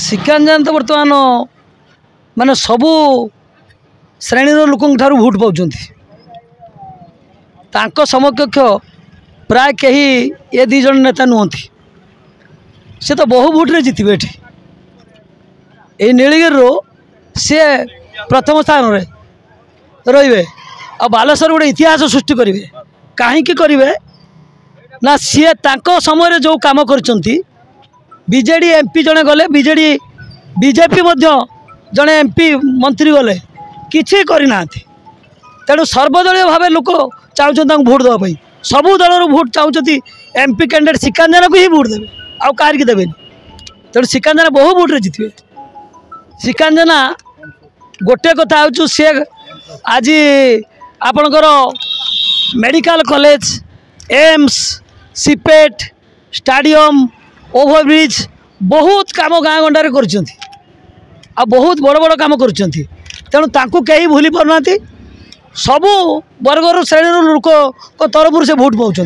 श्रीकांत तो बर्तमान माने सबू श्रेणी लोक भोट पाँच समकक्ष प्राय कहीं ये दी जन नेता नुहति से तो बहु भोट रे जीतबे ये नीलगिरी सी प्रथम स्थान रे रे आ बालेश्वर गोटे इतिहास सृष्टि करेंगे कहीं करेंगे ना सी समय जो काम कर बीजेडी एमपी जड़े गले बीजेपी जड़े एमपी मंत्री गले किसी करना तेणु सर्वदलीय भाव लोक चाहते भोट देवाई सबू दल भोट चाहते एमपी कैंडिडेट श्रीकांत जेना को ही भोट देवे आउ कार की देवे तेणु श्रीकांत जेना बहु भोट रे जीतबे श्रीकांत जेना गोटे कथा हूँ सी आज आपणकर medical college AIIMS CIPET stadium overbridge बहुत काम गाँ गंडारे कर बहुत बड़ बड़ काम कर तेणु तांकु कहीं भूली पारना सबू वर्गर श्रेणी लोक तरफ से भोट पाँच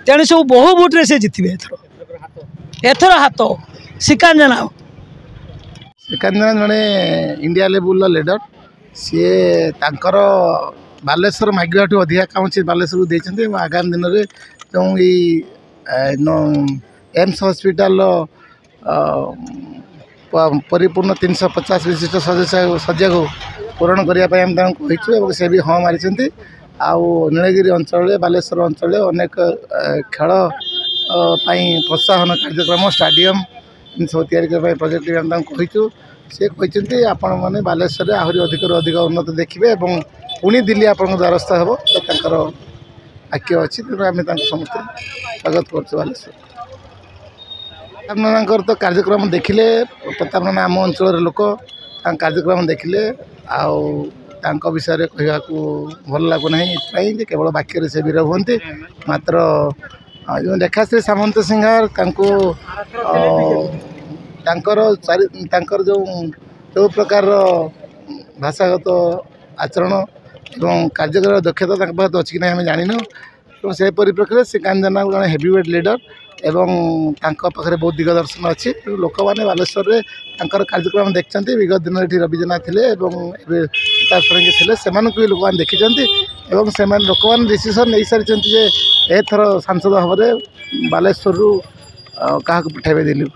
तेणु सब बहु भोट रे से जीतबे एथर हाथ श्रीकांत जेना जड़े इंडिया लेवल लीडर सी तांकर बालेश्वर मागिबाठू अधिका काम से बालेश्वर देते आगामी दिन में जो एम्स हॉस्पिटल परिपूर्ण 350 विशिष्ट शज्या को पूरण करने से भी हाँ मारी आउ नीलगिरी अंचल बालेश्वर अंचल अनेक खेल प्रोत्साहन कार्यक्रम स्टाडियम सब या प्रोजेक्ट सी कहते आपण मैंने बालेश्वर आहरी अधिक अधिक उन्नत देखिए और पुणी दिल्ली आपण द्वारस्थ हो आख्य अच्छी तेणु आम समस्त स्वागत कर बालेश्वर प्रतापनगर तो कार्यक्रम देखिले प्रतापनगर आम अंचल लोक कार्यक्रम देखिले आउ विषय कहवा भल लगुना ये केवल वाक्य से वीर हमें मात्र जो रेखाश्री सामंत सिंहार जो प्रकार भाषागत आचरण एवं कार्यकर दक्षता अच्छी कि आम जान तो से परिप्रेक्षी श्रीकांत जेना जड़े हेवीवेट लीडर एवं पाखे बहुत दिग्दर्शन अच्छी लोक मैंने बालेश्वर में कार्यक्रम देखते विगत दिन ये रवि जेना थे प्रताप षडंगी थे से भी लोक मैंने देखी लोक मैंने डिसीजन नहीं सारी एथर सांसद भाव में बालेश्वर क्या पठेबे दिल्ली।